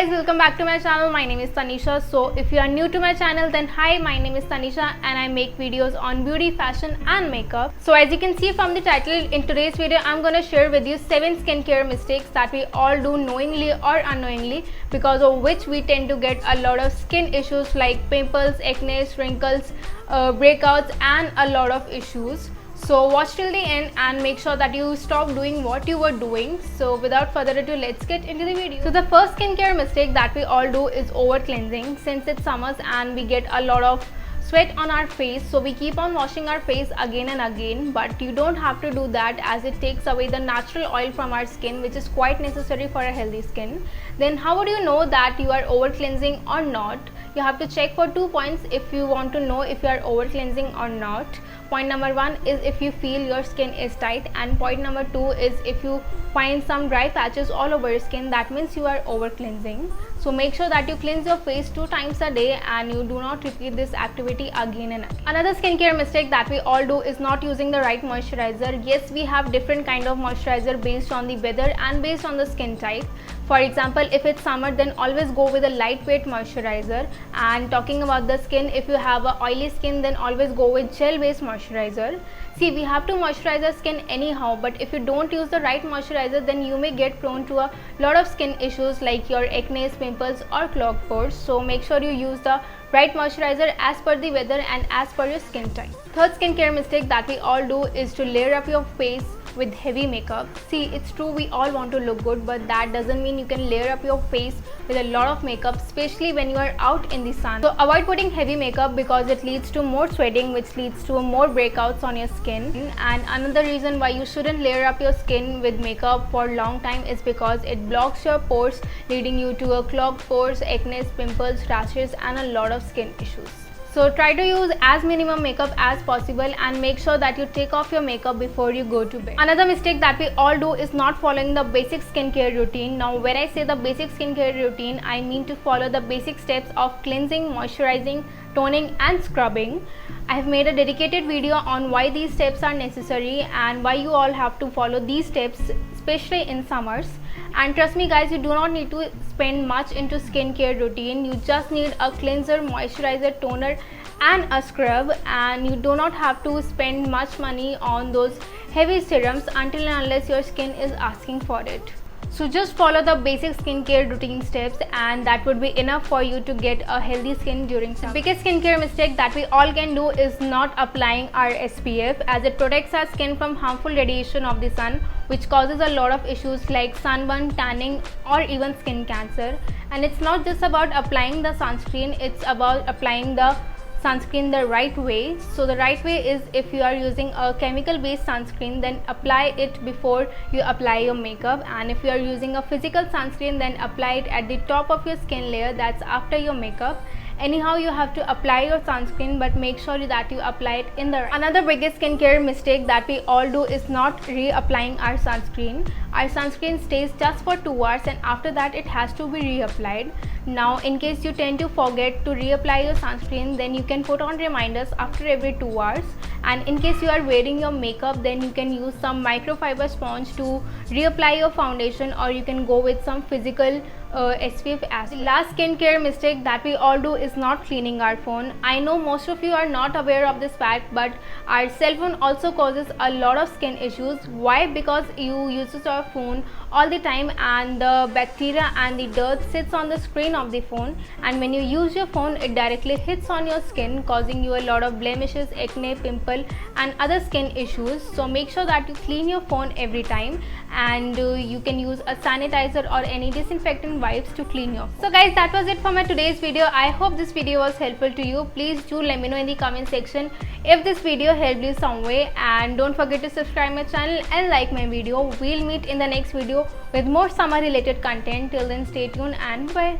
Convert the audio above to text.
guys, welcome back to my channel. My name is Tanisha. So if you are new to my channel, then hi, my name is Tanisha and I make videos on beauty, fashion and makeup. So as you can see from the title, in today's video I'm gonna share with you 7 skincare mistakes that we all do knowingly or unknowingly, because of which we tend to get a lot of skin issues like pimples, acne, wrinkles, breakouts and a lot of issues. So watch till the end and make sure that you stop doing what you were doing. So without further ado, let's get into the video. So the first skincare mistake that we all do is over cleansing. Since it's summers and we get a lot of sweat on our face, so we keep on washing our face again and again, but you don't have to do that, as it takes away the natural oil from our skin, which is quite necessary for a healthy skin. Then how would you know that you are over cleansing or not? You have to check for 2 points if you want to know if you are over cleansing or not. Point number 1 is if you feel your skin is tight, and point number 2 is if you find some dry patches all over your skin, that means you are over cleansing. So make sure that you cleanse your face 2 times a day and you do not repeat this activity again and again. Another skincare mistake that we all do is not using the right moisturizer. Yes, we have different kind of moisturizer based on the weather and based on the skin type. For example, if it's summer, then always go with a lightweight moisturizer. And talking about the skin, if you have a oily skin, then always go with gel based moisturizer. See, we have to moisturize our skin anyhow, but if you don't use the right moisturizer, then you may get prone to a lot of skin issues like your acne, pimples or clogged pores. So make sure you use the right moisturizer as per the weather and as per your skin type. Third skincare mistake that we all do is to layer up your face with heavy makeup. See, it's true, we all want to look good, but that doesn't mean you can layer up your face with a lot of makeup, especially when you are out in the sun. So avoid putting heavy makeup because it leads to more sweating, which leads to more breakouts on your skin. And another reason why you shouldn't layer up your skin with makeup for a long time is because it blocks your pores, leading you to a clogged pores, acne, pimples, rashes and a lot of skin issues. So try to use as minimum makeup as possible and make sure that you take off your makeup before you go to bed. Another mistake that we all do is not following the basic skincare routine. Now when I say the basic skincare routine, I mean to follow the basic steps of cleansing, moisturizing, toning and scrubbing. I have made a dedicated video on why these steps are necessary and why you all have to follow these steps, especially in summers. And trust me guys, you do not need to spend much into skincare routine. You just need a cleanser, moisturizer, toner and a scrub, and you do not have to spend much money on those heavy serums until and unless your skin is asking for it. So just follow the basic skincare routine steps and that would be enough for you to get a healthy skin during summer. The biggest skincare mistake that we all can do is not applying our SPF, as it protects our skin from harmful radiation of the sun, which causes a lot of issues like sunburn, tanning or even skin cancer. And it's not just about applying the sunscreen, it's about applying the sunscreen the right way. So the right way is, if you are using a chemical based sunscreen, then apply it before you apply your makeup, and if you are using a physical sunscreen, then apply it at the top of your skin layer, that's after your makeup. Anyhow, you have to apply your sunscreen, but make sure that you apply it in the right. Another biggest skincare mistake that we all do is not reapplying our sunscreen. Our sunscreen stays just for 2 hours and after that it has to be reapplied. Now in case you tend to forget to reapply your sunscreen, then you can put on reminders after every 2 hours. And in case you are wearing your makeup, then you can use some microfiber sponge to reapply your foundation, or you can go with some physical SPF acid. Last skincare mistake that we all do is not cleaning our phone. I know most of you are not aware of this fact, but our cell phone also causes a lot of skin issues. Why? Because you use your phone all the time and the bacteria and the dirt sits on the screen of the phone, and when you use your phone, it directly hits on your skin, causing you a lot of blemishes, acne, pimple and other skin issues. So make sure that you clean your phone every time, and you can use a sanitizer or any disinfectant wipes to clean your phone. So guys, that was it for my today's video. I hope this video was helpful to you. Please do let me know in the comment section if this video helped you some way, and don't forget to subscribe my channel and like my video. We'll meet in the next video with more summer related content. Till then, stay tuned and bye.